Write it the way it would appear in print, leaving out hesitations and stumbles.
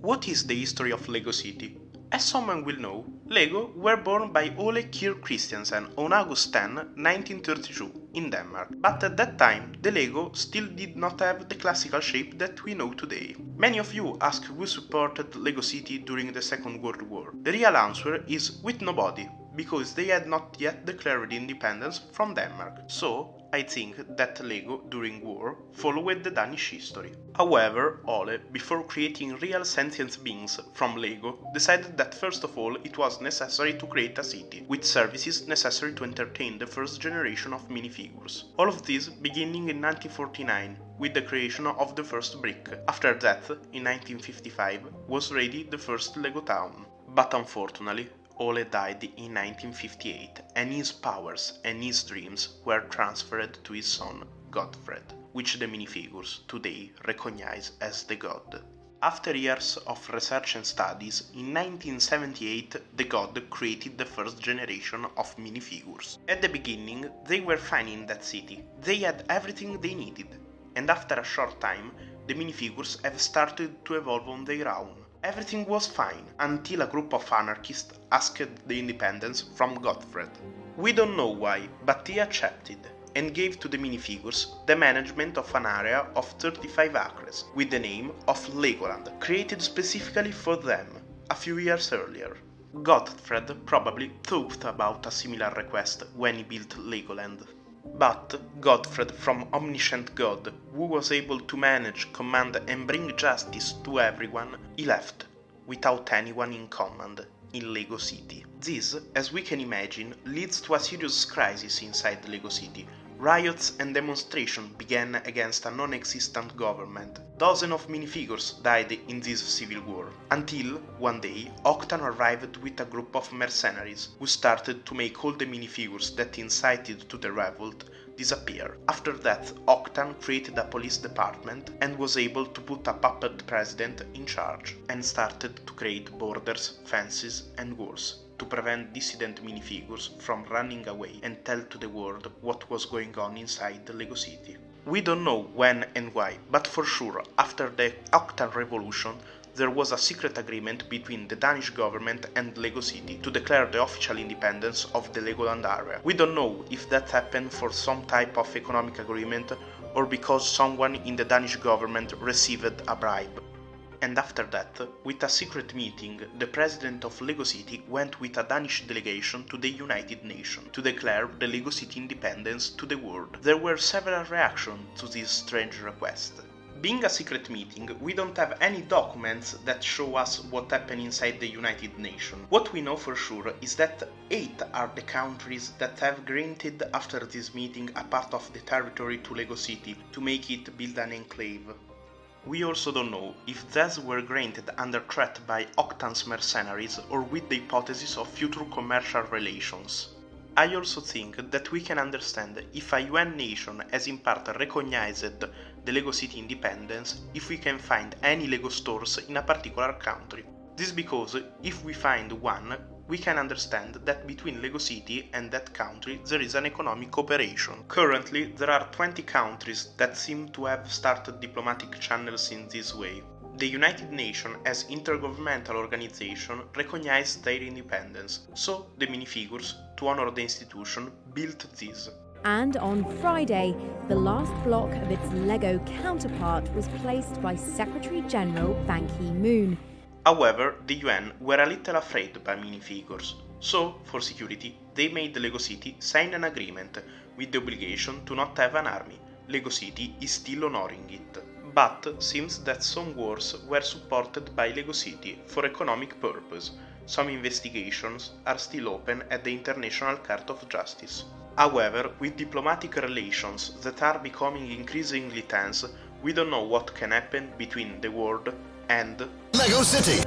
What is the history of Lego City? As someone will know, Lego were born by Ole Kirk Christiansen on August 10, 1932, in Denmark. But at that time, the Lego still did not have the classical shape that we know today. Many of you ask who supported Lego City during the Second World War. The real answer is with nobody, because they had not yet declared independence from Denmark. So, I think that Lego during war followed the Danish history. However, Ole, before creating real sentient beings from Lego, decided that first of all it was necessary to create a city, with services necessary to entertain the first generation of minifigures. All of this beginning in 1949, with the creation of the first brick. After that, in 1955, was ready the first Lego town. But unfortunately, Ole died in 1958, and his powers and his dreams were transferred to his son, Godfred, which the minifigures today recognize as the god. After years of research and studies, in 1978 the god created the first generation of minifigures. At the beginning, they were fine in that city, they had everything they needed, and after a short time, the minifigures have started to evolve on their own. Everything was fine, until a group of anarchists asked the independence from Godfred. We don't know why, but he accepted, and gave to the minifigures the management of an area of 35 acres, with the name of Legoland, created specifically for them, a few years earlier. Godfred probably thought about a similar request when he built Legoland. But Godfred, from omniscient God, who was able to manage, command and bring justice to everyone, he left, without anyone in command, in Lego City. This, as we can imagine, leads to a serious crisis inside Lego City. Riots and demonstrations began against a non-existent government. Dozens of minifigures died in this civil war, until one day Octan arrived with a group of mercenaries who started to make all the minifigures that incited to the revolt disappear. After that, Octan created a police department and was able to put a puppet president in charge, and started to create borders, fences and walls to prevent dissident minifigures from running away and tell to the world what was going on inside the Lego City. We don't know when and why, but for sure, after the Octan Revolution, there was a secret agreement between the Danish government and Lego City to declare the official independence of the Legoland area. We don't know if that happened for some type of economic agreement or because someone in the Danish government received a bribe. And after that, with a secret meeting, the president of Lego City went with a Danish delegation to the United Nations to declare the Lego City independence to the world. There were several reactions to this strange request. Being a secret meeting, we don't have any documents that show us what happened inside the United Nations. What we know for sure is that 8 are the countries that have granted after this meeting a part of the territory to Lego City to make it build an enclave. We also don't know if these were granted under threat by Octan's mercenaries or with the hypothesis of future commercial relations. I also think that we can understand if a UN nation has in part recognized the Lego City independence if we can find any Lego stores in a particular country. This because if we find one, we can understand that between Lego City and that country there is an economic cooperation. Currently, there are 20 countries that seem to have started diplomatic channels in this way. The United Nations as intergovernmental organization recognized their independence, so the minifigures, to honor the institution, built this. And on Friday, the last block of its Lego counterpart was placed by Secretary-General Ban Ki-moon. However, the UN were a little afraid by minifigures, so, for security, they made Lego City sign an agreement with the obligation to not have an army. Lego City is still honoring it. But seems that some wars were supported by Lego City for economic purpose. Some investigations are still open at the International Court of Justice. However, with diplomatic relations that are becoming increasingly tense, we don't know what can happen between the world and Lego City.